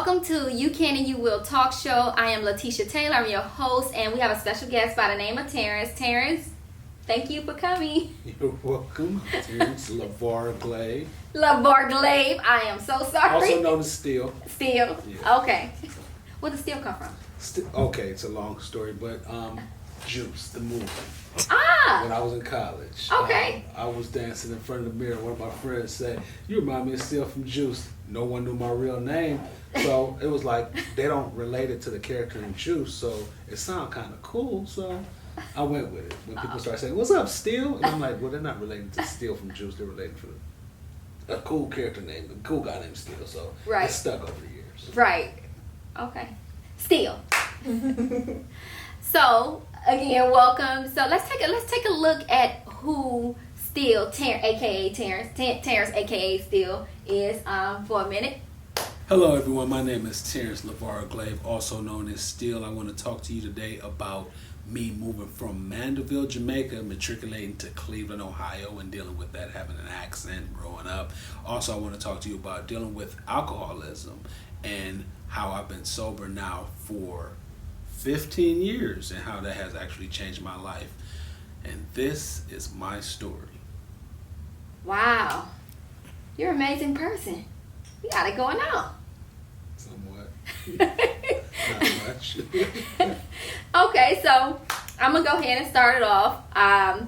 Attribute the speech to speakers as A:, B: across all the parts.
A: Welcome to You Can and You Will Talk Show. I am Ladaishare Taylor. I'm your host, and we have a special guest by the name of Terrence. Terrence, thank you for coming.
B: You're welcome. Terrence Glave.
A: Glave. I am so sorry.
B: Also known as Steel.
A: Steel.
B: Yeah.
A: Okay. Where did Steel come from?
B: Okay, it's a long story, but Juice, the movie.
A: Ah!
B: When I was in college.
A: Okay.
B: I was dancing in front of the mirror. One of my friends said, "You remind me of Steel from Juice." No one knew my real name. So it was like, they don't relate it to the character in Juice, so it sounded kind of cool, so I went with it. When people start saying, "What's up, Steel?" And I'm like, well, they're not related to Steel from Juice, they're related to a cool character name, a cool guy named Steel, so
A: right.
B: It stuck over the years.
A: Right. Okay. Steel. So, again, welcome. So let's take a look at who Steel, aka Terrence, aka Steel is for a minute.
B: Hello everyone, my name is Terrence Glave, also known as Steel. I want to talk to you today about me moving from Mandeville, Jamaica, matriculating to Cleveland, Ohio, and dealing with that, having an accent, growing up. Also, I want to talk to you about dealing with alcoholism and how I've been sober now for 15 years and how that has actually changed my life. And this is my story.
A: Wow. You're an amazing person. You got it going on.
B: Somewhat. Not much.
A: Okay, so I'm going to go ahead and start it off. I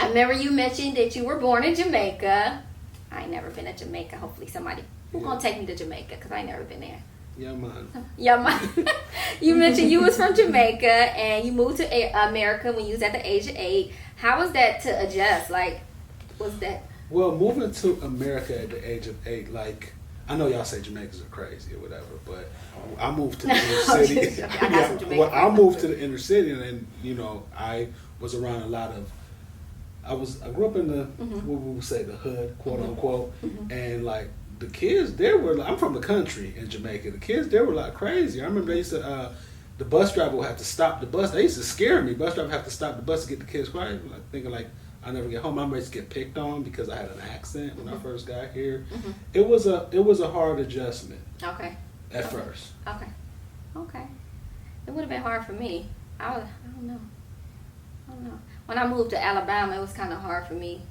A: remember you mentioned that you were born in Jamaica. I ain't never been to Jamaica. Hopefully somebody who's going to take me to Jamaica because I ain't never been there.
B: Yeah, man.
A: Yeah, man. You mentioned you was from Jamaica and you moved to America when you was at the age of 8. How was that to adjust? Like, was that...
B: Well, moving to America at the age of 8, like, I know y'all say Jamaicans are crazy or whatever, but I moved to the inner city. I moved to the inner city, and you know, I was around a lot of. I grew up in the what we would say the hood, quote unquote, and like the kids there were. I'm from the country in Jamaica. The kids there were like crazy. I remember they used to. The bus driver would have to stop the bus. They used to scare me. Bus driver would have to stop the bus to get the kids quiet. Like thinking like. I never get home. I used to get picked on because I had an accent when I first got here. It was a hard adjustment.
A: Okay.
B: At first.
A: Okay. It would have been hard for me. I don't know. When I moved to Alabama, it was kind of hard for me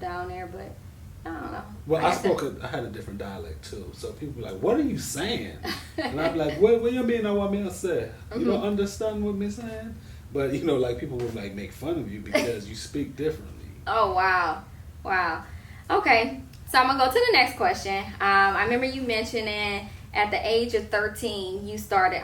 A: down there, but I don't know.
B: Well, I had a different dialect too. So people were like, "What are you saying?" And I'd be like, "What you mean? I want me to say? You don't understand what me saying?" But you know, like people would like make fun of you because you speak differently.
A: Oh wow. Okay, so I'm gonna go to the next question. I remember you mentioning at the age of 13 you started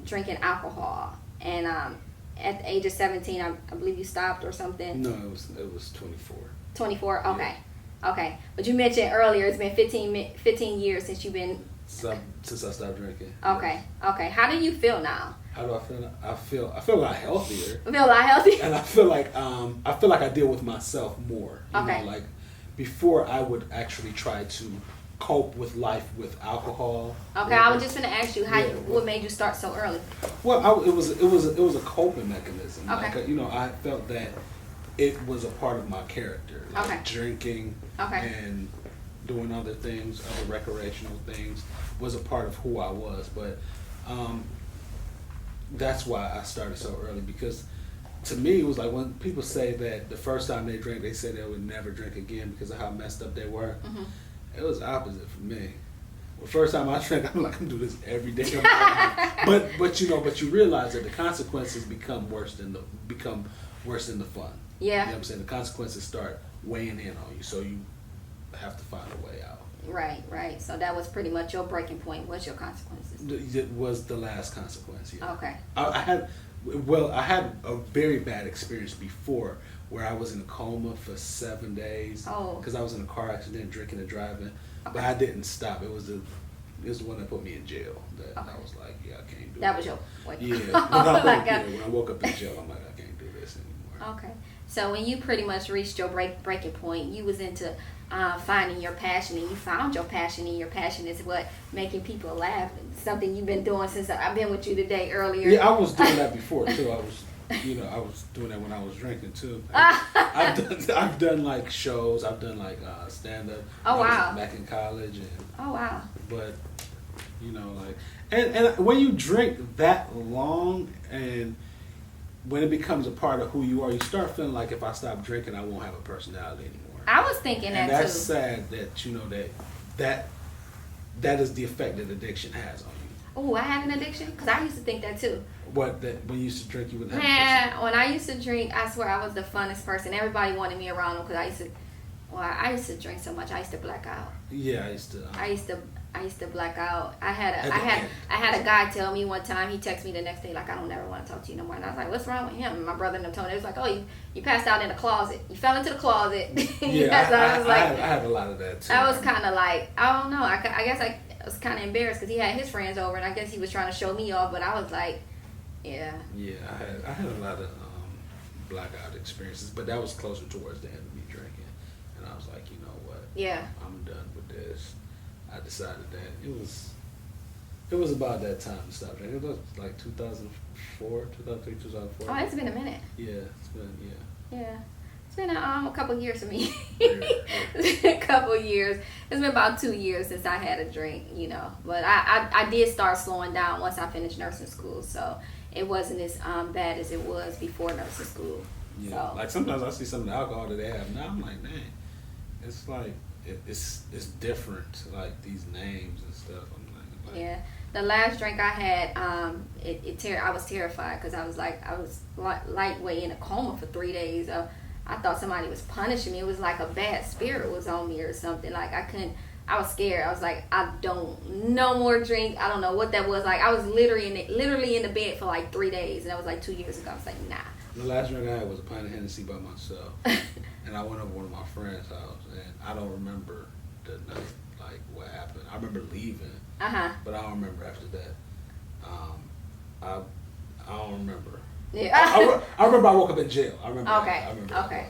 A: drinking alcohol, and at the age of 17 I believe you stopped or something.
B: No, it was 24.
A: 24. Okay.
B: Yeah.
A: Okay, but you mentioned earlier it's been 15 years since you've been.
B: Since I stopped drinking.
A: Okay. How do you feel now?
B: How do I feel? I feel a lot healthier.
A: I feel a lot healthier.
B: And I feel like I deal with myself more. You know, like before I would actually try to cope with life with alcohol.
A: Okay, I was just gonna ask you what made you start so early.
B: Well, it was a coping mechanism.
A: Okay.
B: Like, you know, I felt that it was a part of my character. Like drinking and doing other things, other recreational things was a part of who I was. But that's why I started so early, because to me it was like when people say that the first time they drank they said they would never drink again because of how messed up they were. It was opposite for me. The first time I drank, I'm like, I'm doing this every day of my life. But you realize that the consequences become worse than the fun.
A: Yeah.
B: You know what I'm saying? The consequences start weighing in on you, so you have to find a way out.
A: Right. So that was pretty much your breaking point. What's your consequences?
B: It was the last consequence. Yeah.
A: Okay.
B: I had a very bad experience before where I was in a coma for 7 days because I was in a car accident, drinking and driving. But I didn't stop. It was the one that put me in jail. That I was like, yeah, I can't do
A: that. That
B: it.
A: was your point.
B: Yeah. When I woke up in jail, I'm like, I can't do this anymore.
A: Okay. So when you pretty much reached your breaking point, you was into finding your passion, and you found your passion, and your passion is what making people laugh. Something you've been doing since I've been with you today earlier.
B: Yeah, I was doing that before too. I was doing that when I was drinking too. I've done like shows. I've done like stand up.
A: Oh wow!
B: Back in college.
A: Oh wow!
B: But You know, like, and when you drink that long, and when it becomes a part of who you are, you start feeling like if I stop drinking, I won't have a personality anymore.
A: I was thinking that
B: and
A: too.
B: that's sad that you know that is the effect that addiction has on you.
A: Oh, I have an addiction? Because I used to think that too.
B: What, that when you used to drink, you wouldn't have
A: Man, when I used to drink, I swear I was the funnest person. Everybody wanted me around them because I used to drink so much. I used to black out.
B: Yeah, I used to
A: black out. I had a guy tell me one time. He texted me the next day like, I don't ever want to talk to you no more. And I was like, what's wrong with him? And my brother and them told me, it was like, oh, you passed out in the closet. You fell into the closet.
B: Yeah,
A: so I
B: had a lot of that too.
A: I was kind of like, I don't know. I guess I was kind of embarrassed because he had his friends over, and I guess he was trying to show me off. But I was like, yeah.
B: Yeah, I had a lot of blackout experiences, but that was closer towards the end of me drinking. And I was like, you know what?
A: Yeah.
B: I'm done with this. I decided that it was about that time to stop drinking. It was like 2004, 2003, 2004.
A: Oh, it's been a minute.
B: Yeah, it's been,
A: Yeah. It's been a couple years for me.
B: Yeah.
A: A couple years. It's been about 2 years since I had a drink, you know. But I did start slowing down once I finished nursing school. So it wasn't as bad as it was before nursing school.
B: Yeah.
A: So.
B: Like sometimes I see some of the alcohol that they have now. I'm like, man, it's like it's different. Like these names and stuff. I'm like
A: yeah. The last drink I had, I was terrified because I was lightweight in a coma for 3 days. I thought somebody was punishing me. It was like a bad spirit was on me or something. Like I was scared. I was like, no more drink. I don't know what that was. Like I was literally in the bed for like 3 days, and that was like 2 years ago. I was like, nah.
B: The last drink I had was a pint of Hennessy by myself, and I went over to one of my friends' house, and I don't remember the night, like what happened. I remember leaving, but I don't remember after that. I don't remember.
A: Yeah.
B: I remember I woke up in jail. I remember.
A: Okay.
B: I remember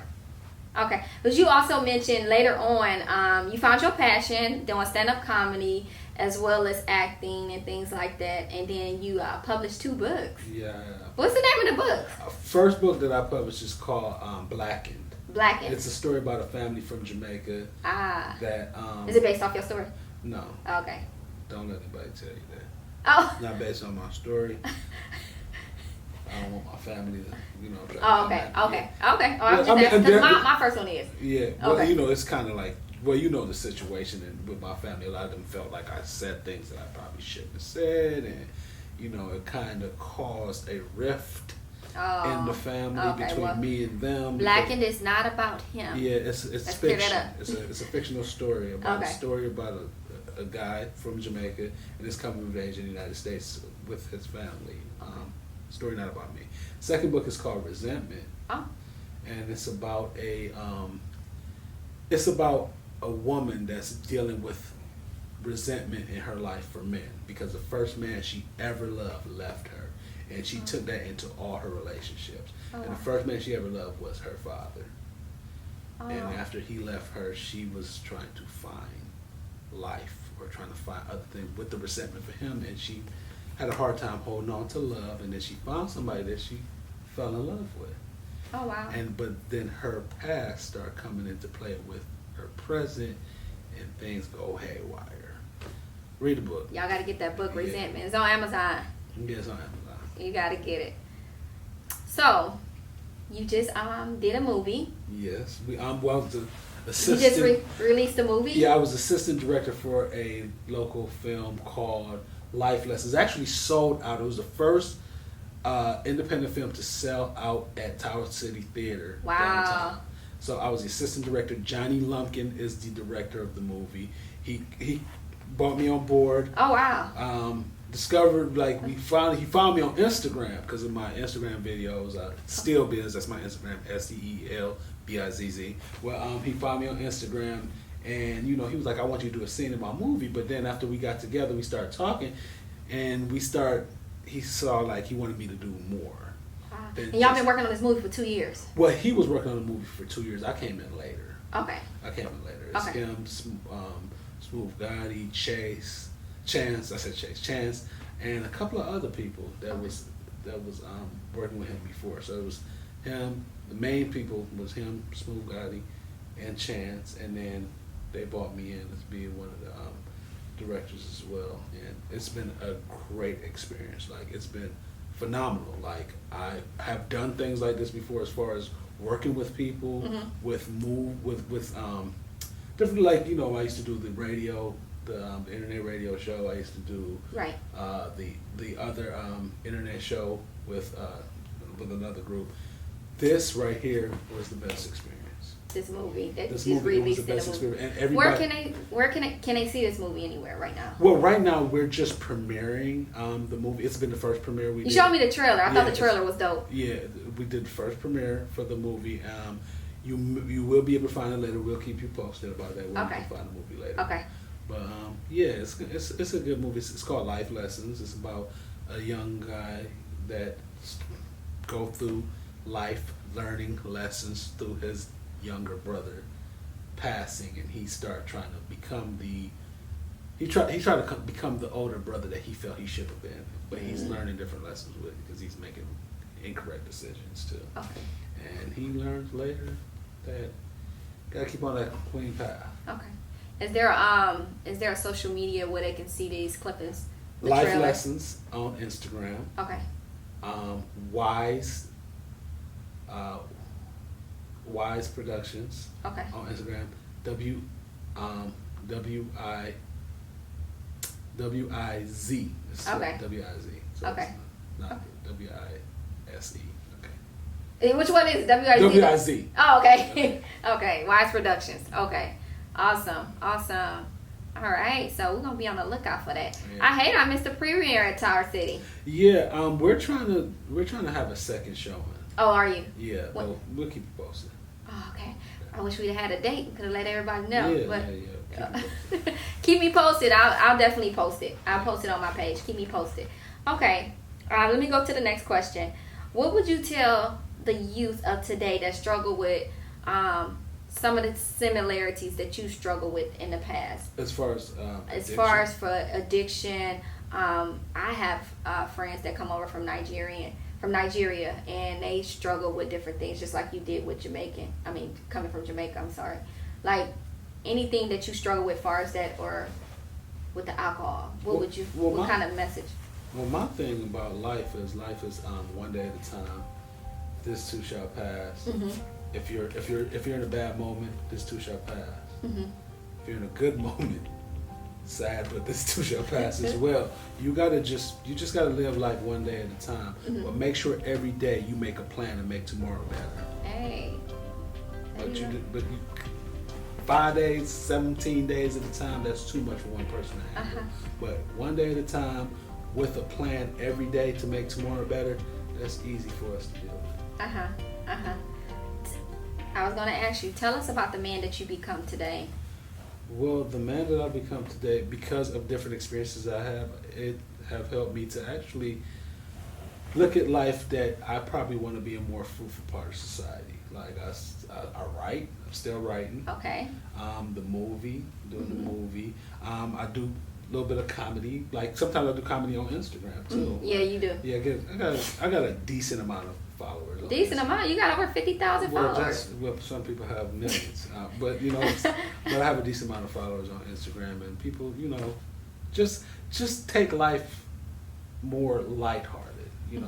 A: Okay. But you also mentioned later on, you found your passion doing stand-up comedy as well as acting and things like that, and then you published 2 books.
B: Yeah.
A: What's the name of the book?
B: First book that I published is called Blackened.
A: Blackened.
B: It's a story about a family from Jamaica. That
A: is it based off your story?
B: No.
A: Okay.
B: Don't let anybody tell you that.
A: Oh.
B: Not based on my story. I don't want my family to, you know.
A: Oh, okay. Oh, I'm just asking, 'cause my first one is.
B: Yeah. Well, you know, it's kind of like, well, you know the situation, and with my family, a lot of them felt like I said things that I probably shouldn't have said, and you know, it kind of caused a rift in the family between me and them.
A: Blackened is not about him.
B: Yeah, it's fiction. It's a fictional story about a story about a guy from Jamaica and his coming of age in the United States with his family. Story not about me. Second book is called Resentment, and it's about a woman that's dealing with resentment in her life for men because the first man she ever loved left her, and she took that into all her relationships. And the first man she ever loved was her father. And after he left her, she was trying to find life or trying to find other things with the resentment for him, and she had a hard time holding on to love, and then she found somebody that she fell in love with.
A: Oh wow.
B: But then her past started coming into play with her present, and things go haywire. Read the book.
A: Y'all gotta get that book, Resentment. It's on Amazon.
B: Yeah, it's on Amazon.
A: You gotta get it. So, you just did a movie.
B: Yes, well, the assistant.
A: You just released a movie.
B: Yeah, I was assistant director for a local film called Life Lessons. Actually sold out. It was the first independent film to sell out at Tower City Theater.
A: Wow.
B: Downtown. So I was the assistant director. Johnny Lumpkin is the director of the movie. He brought me on board.
A: Oh wow.
B: Discovered he found me on Instagram because of my Instagram videos. Still Biz, that's my Instagram, STELBIZZ. Well, he found me on Instagram. And, you know, he was like, I want you to do a scene in my movie. But then after we got together, we started talking. And he saw, like, he wanted me to do more.
A: And y'all been working on this movie for 2 years?
B: Well, he was working on the movie for 2 years. I came in later.
A: Okay.
B: It's him, Smooth Gotti, Chance, and a couple of other people that was working with him before. So it was him. The main people was him, Smooth Gotti, and Chance, and then they brought me in as being one of the directors as well, and it's been a great experience. Like, it's been phenomenal. Like, I have done things like this before, as far as working with people, with different, like, you know, I used to do the radio, the internet radio show. I used to do the other internet show with another group. This right here was the best experience.
A: This movie that
B: this
A: just
B: movie was
A: released
B: the best
A: in the movie.
B: experience, and everybody.
A: Where can they see this movie anywhere right now?
B: Well, right now we're just premiering the movie. It's been the first premiere we did.
A: You showed me the trailer. I thought the trailer was dope.
B: Yeah, we did the first premiere for the movie. You will be able to find it later. We'll keep you posted about that. We'll find the movie later.
A: Okay.
B: But yeah, it's a good movie. It's called Life Lessons. It's about a young guy that go through life learning lessons through his younger brother passing, and he started trying to become he tried to become the older brother that he felt he should have been, but he's learning different lessons with it because he's making incorrect decisions too. Okay. And he learns later that gotta keep on that clean path.
A: Okay. Is there a social media where they can see these clippings?
B: Life trailer? Lessons on Instagram.
A: Okay.
B: Wise Productions.
A: Okay.
B: On Instagram. WIZ.
A: Okay.
B: WIZ. So
A: okay.
B: Not WISE. Okay.
A: And which one is WIZ?
B: WIZ.
A: Oh, okay. Okay. Wise Productions. Okay. Awesome. All right, so we're gonna be on the lookout for that. Yeah. I hate I missed the premiere at Tower City.
B: Yeah, we're trying to have a second showing.
A: Oh, are you?
B: Yeah, we'll keep you posted.
A: Oh, okay. I wish we'd had a date. Could have let everybody know.
B: Yeah.
A: Keep me posted. I'll definitely post it. I'll post it on my page. Keep me posted. Okay. Let me go to the next question. What would you tell the youth of today that struggle with some of the similarities that you struggle with in the past?
B: As far as
A: for addiction, I have friends that come over from Nigeria, and they struggle with different things, just like you did with coming from Jamaica. I'm sorry. Like anything that you struggle with, far as that, or with the alcohol. What kind of message?
B: Well, my thing about life is one day at a time. This too shall pass. Mm-hmm. If you're in a bad moment, this too shall pass. Mm-hmm. If you're in a good moment, sad, but this too shall pass as well. You just gotta live life one day at a time. Mm-hmm. But make sure every day you make a plan to make tomorrow better.
A: Hey.
B: But 5 days, 17 days at a time, that's too much for one person to handle. But one day at a time, with a plan every day to make tomorrow better, that's easy for us to do.
A: I was going to ask you, tell us about the man that you become today.
B: Well, the man that I've become today, because of different experiences I have, it have helped me to actually look at life that I probably want to be a more fruitful part of society. Like I write, I'm still writing.
A: Okay.
B: The movie, doing the movie. I do a little bit of comedy. Like sometimes I do comedy on Instagram too.
A: Yeah, you do.
B: Yeah, I got a decent amount of followers.
A: Decent amount? You got over 50,000 followers.
B: Some people have millions, but but I have a decent amount of followers on Instagram, and people, just take life more lighthearted. You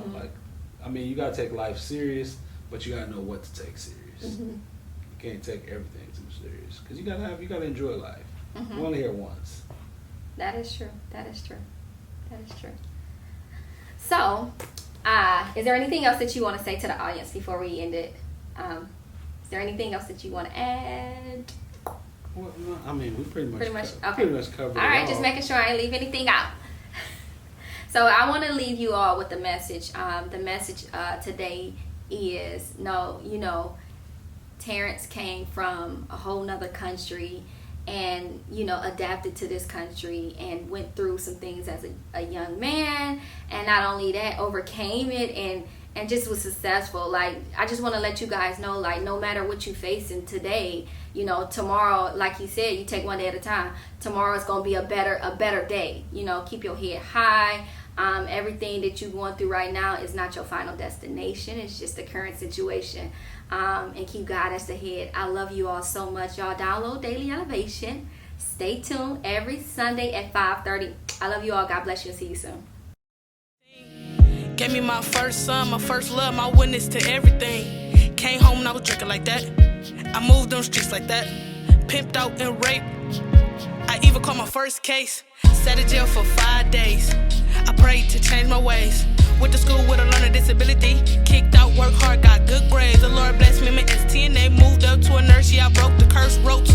B: gotta take life serious, but you gotta know what to take serious. Mm-hmm. You can't take everything too serious because you gotta enjoy life. Mm-hmm. You only here once.
A: That is true. So, is there anything else that you want to say to the audience before we end it? Is there anything else that you want to add?
B: Well, no, we pretty much covered it.
A: All right, just making sure I ain't leave anything out. So I want to leave you all with the message. The message today is, Terrence came from a whole nother country and, adapted to this country and went through some things as a young man, and not only that, overcame it and just was successful. Like, I just want to let you guys know, like, no matter what you facing today, tomorrow, like you said, you take one day at a time. Tomorrow is going to be a better day. Keep your head high. Everything that you're going through right now is not your final destination. It's just the current situation. And keep God as the head. I love you all so much. Y'all download Daily Elevation. Stay tuned every Sunday at 5:30. I love you all. God bless you and see you soon.
C: Gave me my first son, my first love, my witness to everything. Came home and I was drinking like that. I moved on streets like that. Pimped out and raped. I even caught my first case. Sat in jail for 5 days. I prayed to change my ways. Went to school with a learning disability. Kicked out, worked hard, got good grades. The Lord blessed me, my STNA. Moved up to a nurse, yeah, I broke the curse. Wrote